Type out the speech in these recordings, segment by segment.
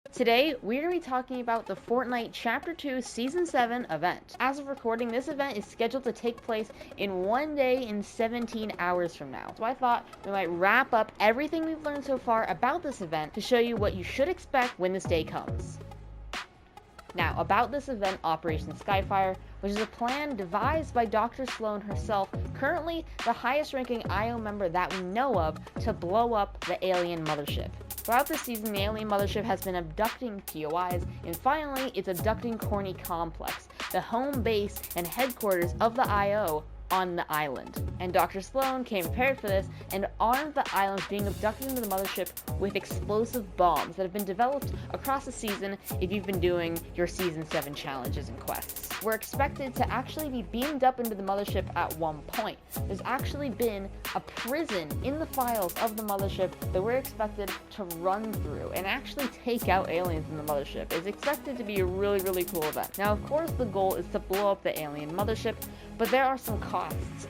Today, we're going to be talking about the Fortnite Chapter 2 Season 7 event. As of recording, this event is scheduled to take place in 1 day and 17 hours from now. So I thought we might wrap up everything we've learned so far about this event to show you what you should expect when this day comes. Now, about this event, Operation Skyfire, which is a plan devised by Dr. Sloan herself, currently the highest ranking IO member that we know of, to blow up the alien mothership. Throughout the season, the alien mothership has been abducting POIs, and finally, it's abducting Corny Complex, the home base and headquarters of the IO on the island. And Dr. Sloan came prepared for this and armed the islands being abducted into the mothership with explosive bombs that have been developed across the season if you've been doing your Season 7 challenges and quests. We're expected to actually be beamed up into the mothership at one point. There's actually been a prison in the files of the mothership that we're expected to run through and actually take out aliens in the mothership. It's expected to be a really cool event. Now, of course, the goal is to blow up the alien mothership, but there are some costs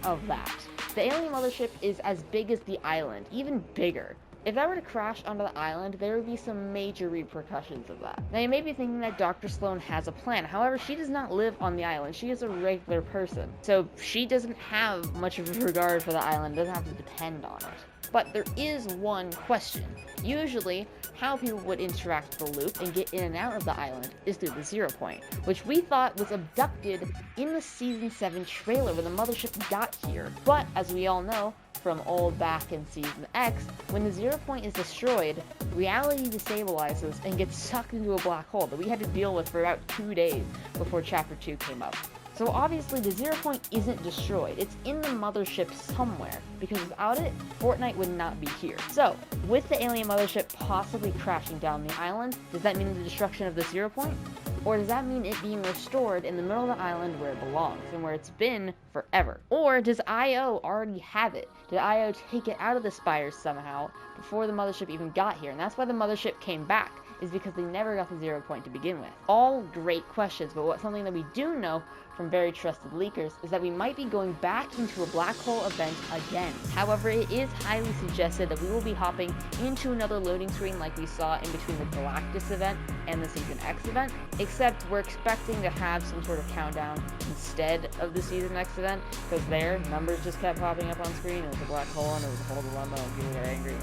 of that. The alien mothership is as big as the island, even bigger. If that were to crash onto the island, there would be some major repercussions of that. Now, you may be thinking that Dr. Sloan has a plan. However, she does not live on the island. She is a regular person. So she doesn't have much of a regard for the island, doesn't have to depend on it. But there is one question. Usually, how people would interact with the loop and get in and out of the island is through the 0 point, which we thought was abducted in the Season 7 trailer when the mothership got here. But, as we all know, from old back in Season X, when the 0 point is destroyed, reality destabilizes and gets sucked into a black hole that we had to deal with for about 2 days before Chapter 2 came up. So obviously the 0 point isn't destroyed, it's in the mothership somewhere, because without it, Fortnite would not be here. So, with the alien mothership possibly crashing down the island, does that mean the destruction of the 0 point? Or does that mean it being restored in the middle of the island where it belongs, and where it's been forever? Or does IO already have it? Did IO take it out of the spires somehow before the mothership even got here? And that's why the mothership came back, is because they never got the 0 point to begin with. All great questions, but something that we do know from very trusted leakers is that we might be going back into a black hole event again. However, it is highly suggested that we will be hopping into another loading screen like we saw in between the Galactus event and the Season X event, except we're expecting to have some sort of countdown instead of the Season X event, because their numbers just kept popping up on screen. It was a black hole and it was a whole dilemma and people got angry.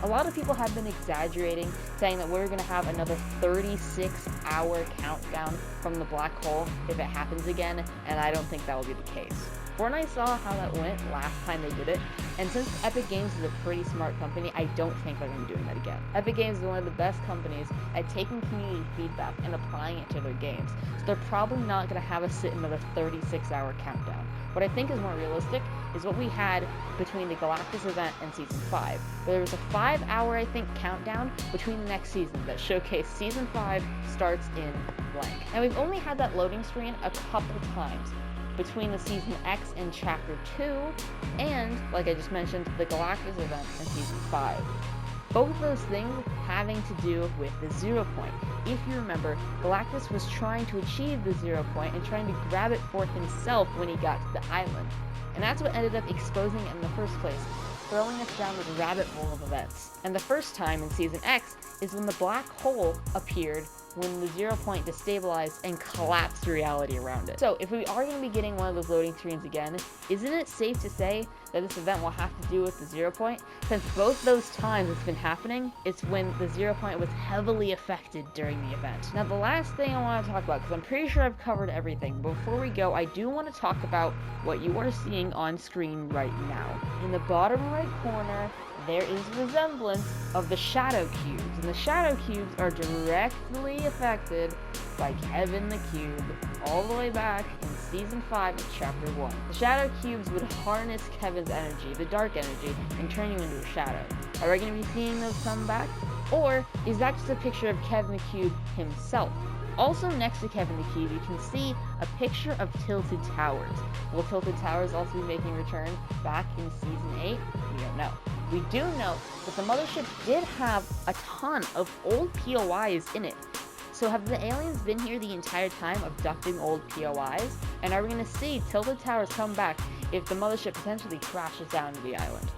A lot of people have been exaggerating, saying that we're going to have another 36-hour countdown from the black hole if it happens again, and I don't think that will be the case. Fortnite saw how that went last time they did it, and since Epic Games is a pretty smart company, I don't think they're going to be doing that again. Epic Games is one of the best companies at taking community feedback and applying it to their games, so they're probably not going to have us sit another 36-hour countdown. What I think is more realistic is what we had between the Galactus event and Season 5, where there was a 5-hour, I think, countdown between the next seasons that showcased Season 5 starts in blank. Now, we've only had that loading screen a couple times between the Season X and Chapter 2, and, like I just mentioned, the Galactus event and Season 5. Both of those things having to do with the 0 point. If you remember, Galactus was trying to achieve the 0 point and trying to grab it for himself when he got to the island. And that's what ended up exposing it in the first place, throwing us down this rabbit hole of events. And the first time in Season X is when the black hole appeared when the 0 point destabilized and collapsed reality around it. So if we are going to be getting one of those loading screens again, isn't it safe to say that this event will have to do with the 0 point? Since both those times it's been happening, it's when the 0 point was heavily affected during the event. Now, the last thing I want to talk about, because I'm pretty sure I've covered everything, before we go, I do want to talk about what you are seeing on screen right now. In the bottom right corner, there is a resemblance of the shadow cubes, and the shadow cubes are directly affected by Kevin the Cube all the way back in Season 5 of Chapter 1. The shadow cubes would harness Kevin's energy, the dark energy, and turn you into a shadow. Are we going to be seeing those come back? Or is that just a picture of Kevin the Cube himself? Also next to Kevin the Cube, you can see a picture of Tilted Towers. Will Tilted Towers also be making a return back in Season 8? We don't know. We do know that the mothership did have a ton of old POIs in it. So have the aliens been here the entire time abducting old POIs? And are we going to see Tilted Towers come back if the mothership potentially crashes down to the island?